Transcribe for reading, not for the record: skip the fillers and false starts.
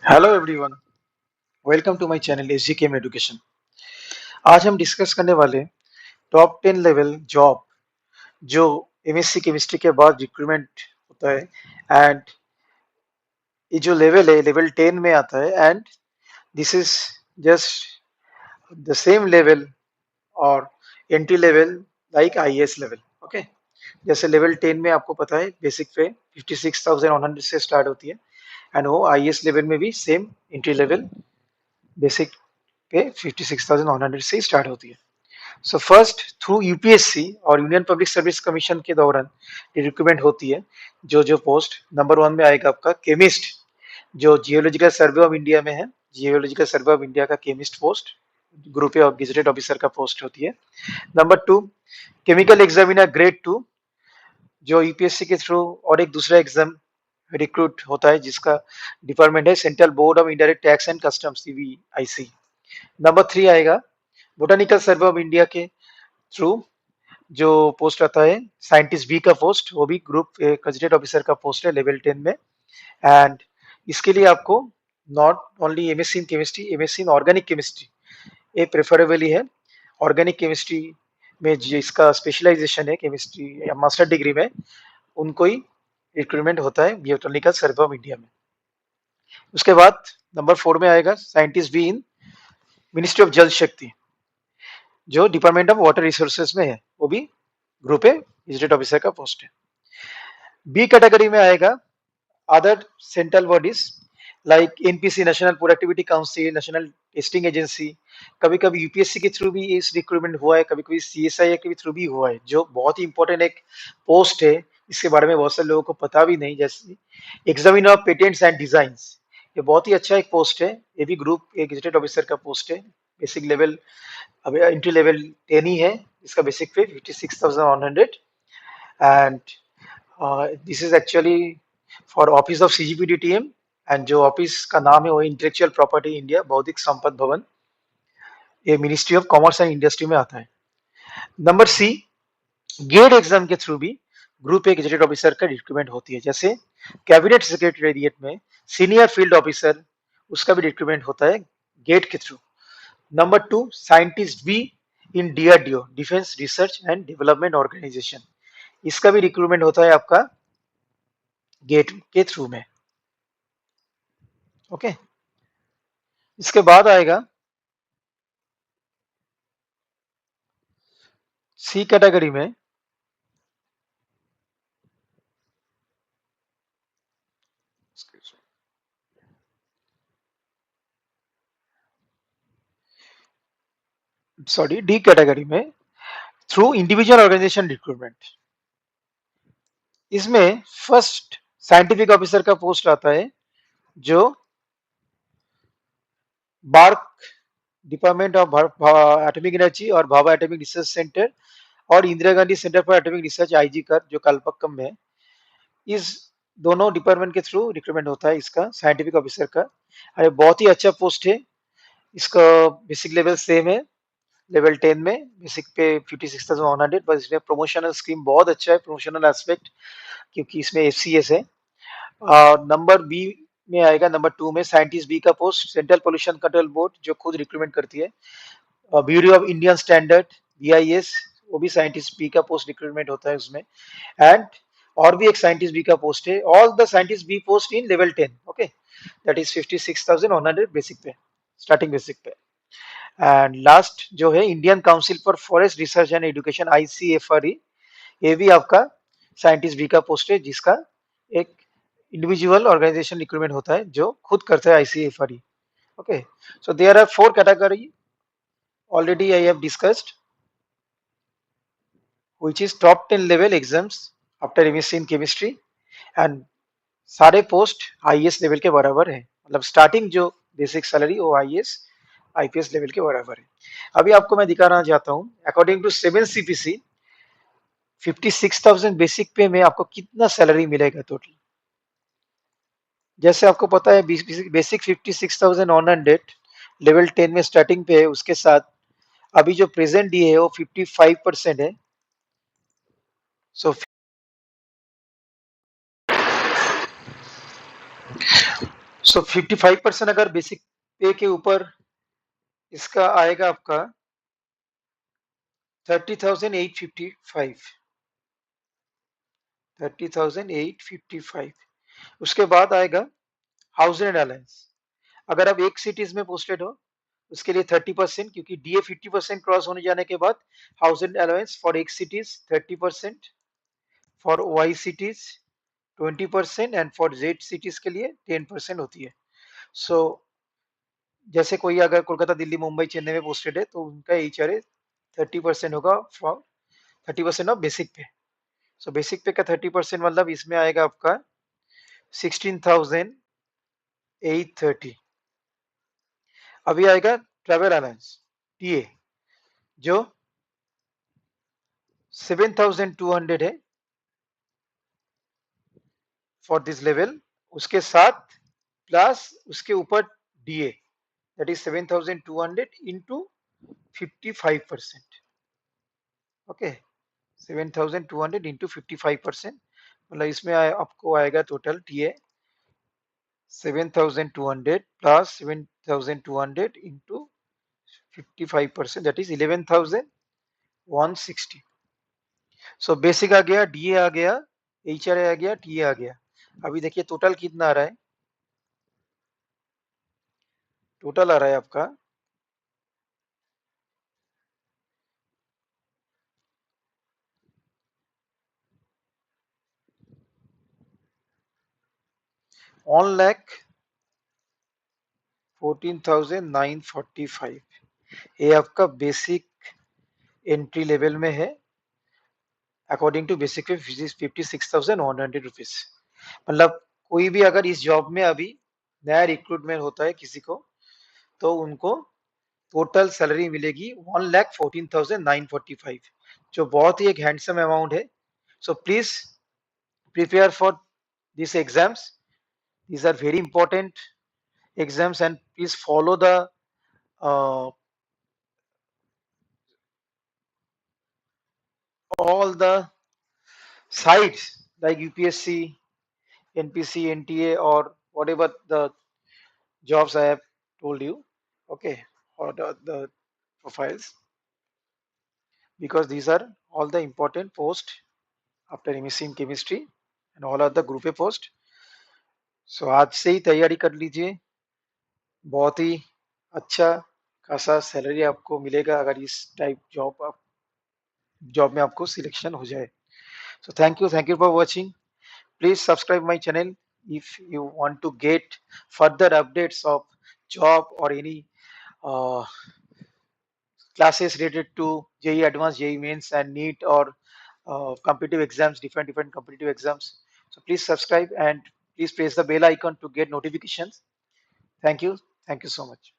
Hello everyone, welcome to my channel SGKM education. आज हम discuss करने वाले टॉप 10 लेवल जॉब जो एमएससी केमिस्ट्री के बाद रिक्रूटमेंट होता है। एंड ये जो लेवल है लेवल 10 में आता है। And this is just the same level और entry level like IAS level. Okay, जैसे लेवल 10 में आपको पता है बेसिक पे 56,100 से स्टार्ट होती है। एंड वो आईएएस लेवल में भी same entry level basic pay 56,100 से स्टार्ट होती है। सो फर्स्ट थ्रू यूपीएससी और यूनियन पब्लिक सर्विस कमीशन के दौरान ये रिक्रूटमेंट होती है। जो पोस्ट नंबर 1 में आएगा आपका केमिस्ट, जो जियोलॉजिकल सर्वे ऑफ इंडिया में है। जियोलॉजिकल सर्वे ऑफ इंडिया का chemist post group A gazetted officer का पोस्ट होती है। नंबर 2 केमिकल एग्जामिनर ग्रेड 2, जो यूपीएससी के थ्रू और एक दूसरा एग्जाम रिक्रूट होता है जिसका डिपार्टमेंट है central board of indirect tax and customs CBIC. Number 3 आएगा बोटानिकल सर्वे ऑफ इंडिया के थ्रू जो पोस्ट आता है साइंटिस्ट बी का पोस्ट, वो भी ग्रुप गजेटेड ऑफिसर का पोस्ट है लेवल 10 में। एंड इसके लिए आपको not only MSc in chemistry, MSc in organic chemistry ये प्रेफरेबली है। ऑर्गेनिक केमिस्ट्री में जिसका स्पेशलाइजेशन है केमिस्ट्री या मास्टर डिग्री में, उनको ही रिक्रूटमेंट होता है बोटानिकल सर्वे ऑफ इंडिया में। उसके बाद नंबर 4 में आएगा scientist B in ministry of जल शक्ति, जो डिपार्टमेंट ऑफ वाटर रिसोर्सेज में है, वो भी ग्रुप ए गेजेटेड ऑफिसर का पोस्ट है। बी कैटेगरी में आएगा other central bodies like NPC, national productivity council, national testing agency. कभी कभी यूपीएससी के थ्रू भी इस रिक्रूटमेंट हुआ है, कभी कभी सीएसआई के थ्रू भी हुआ है, जो बहुत ही इंपॉर्टेंट एक पोस्ट है। इसके बारे में बहुत सारे लोगों को पता भी नहीं। जैसे examiner of patents and design, ये बहुत ही अच्छा एक पोस्ट है। ये भी ग्रुप ए गेजेटेड ऑफिसर का पोस्ट है। बेसिक लेवल अब एंट्री लेवल 10 ही है। इसका basic pay 56,100। And this is actually for office of CGPDTM. And जो ऑफिस का नाम है वो इंटेलेक्चुअल प्रॉपर्टी इंडिया बौद्धिक संपदा भवन, ये ministry of commerce and industry में आता है। नंबर सी गेट एग्जाम के थ्रू भी ग्रुप ए गेजेटेड ऑफिसर का रिक्रूटमेंट होती है। जैसे कैबिनेट सेक्रेटरिएट में सीनियर फील्ड ऑफिसर, उसका भी रिक्रूटमेंट होता है गेट के through. Number 2 scientist B in DRDO, defence research and development organisation, इसका भी रिक्रूटमेंट होता है आपका गेट के थ्रू में। ओके, इसके बाद आएगा सी कैटेगरी में सॉरी डी कैटेगरी में थ्रू इंडिविजुअल ऑर्गेनाइजेशन रिक्रूटमेंट। इसमें फर्स्ट साइंटिफिक ऑफिसर का पोस्ट आता है, जो BARC department of atomic energy और भाभा एटॉमिक रिसर्च सेंटर और Indira Gandhi centre for atomic research IGCAR, जो कलपक्कम में है, इस दोनों डिपार्टमेंट के थ्रू रिक्रूटमेंट होता है इसका साइंटिफिक ऑफिसर का। अरे बहुत ही अच्छा पोस्ट है। इसका बेसिक लेवल सेम है लेवल 10 में, बेसिक पे 56,100। बस इसमें प्रमोशनल स्कीम बहुत अच्छा है, प्रमोशनल एस्पेक्ट, क्योंकि इसमें एफसीएस है। नंबर बी में आएगा नंबर 2 में साइंटिस्ट बी का post central pollution control board, जो खुद रिक्रूटमेंट करती है। Bureau of Indian standard BIS, वो भी साइंटिस्ट बी का पोस्ट रिक्रूटमेंट होता है उसमें। एंड और भी एक साइंटिस्ट बी का पोस्ट है। All the scientist B post in level 10। Okay, that is 56,100 basic pay, starting basic pay. And last जो है Indian council for forest research and education ICFRE, ये भी आपका साइंटिस्ट बी का पोस्ट है, जिसका एक इंडिविजुअल ऑर्गेनाइजेशन रिक्रूटमेंट होता है जो खुद करता है ICFRE. Okay, so there are four category already I have discussed, which is top 10 level exams after MSc in chemistry। and सारे पोस्ट आईएएस लेवल के बराबर है, मतलब स्टार्टिंग जो बेसिक सैलरी वो आईएएस आईपीएस लेवल के बराबर है। अभी आपको मैं दिखाना चाहता हूँ अकॉर्डिंग टू 7 सीपीसी 56,000 बेसिक पे में आपको कितना सैलरी मिलेगा टोटल। जैसे आपको पता है बेसिक 56,100 लेवल 10 में स्टार्टिंग पे है, उसके साथ अभी जो प्रेजेंट डी है वो 55% है। सो सो 55% अगर बेसिक पे के ऊपर इसका आएगा आपका 30,855, 30,855। उसके बाद आएगा हाउस एंड अलायंस। अगर आप एक सिटीज में पोस्टेड हो उसके लिए 30%, क्योंकि डीए 50% क्रॉस होने जाने के बाद house and allowance for X cities 30%, for Y cities 20% and for Z cities के लिए 10% होती है। सो जैसे कोई अगर कोलकाता, दिल्ली, मुंबई, चेन्नई में पोस्टेड है तो उनका एचआरए 30% होगा फॉर 30% ऑफ बेसिक पे। सो बेसिक पे का 30% मतलब इसमें आएगा आपका 16,830। अभी आएगा ट्रेवल अलायंस टीए जो 7,200 है फॉर दिस लेवल, उसके साथ प्लस उसके ऊपर DA that is 7,200 into 55%। Okay, 7,200 into 55%, मतलब इसमें आपको आएगा total TA 7,200 plus 7,200 into 55%, that is 11,160। So basic आ गया, डीए आ गया, एचआरए आ गया, टीए आ गया। अभी देखिए टोटल कितना आ रहा है। टोटल आ रहा है आपका 1,14,945। ये आपका बेसिक एंट्री लेवल में है। According to basic pay 56,100 rupees. मतलब कोई भी अगर इस जॉब में अभी नया रिक्रूटमेंट होता है किसी को, तो उनको टोटल सैलरी मिलेगी 1,14,945, जो बहुत ही एक हैंडसम अमाउंट है। So please prepare for this exams, these are very important exams, and please follow the all the sites like UPSC, NPC, NTA, or whatever the jobs I have told you, okay, or the profiles, because these are all the important post after MSc in chemistry and all are the group A post. So आज से ही तैयारी कर लीजिए, बहुत ही अच्छा खासा salary आपको मिलेगा अगर इस टाइप जॉब में आपको सिलेक्शन हो जाए। So thank you for watching. Please subscribe my channel if you want to get further updates of job or any uh, classes related to JEE Advanced, JEE Mains, and NEET, or competitive exams, different competitive exams. So please subscribe and please press the bell icon to get notifications. Thank you. Thank you so much.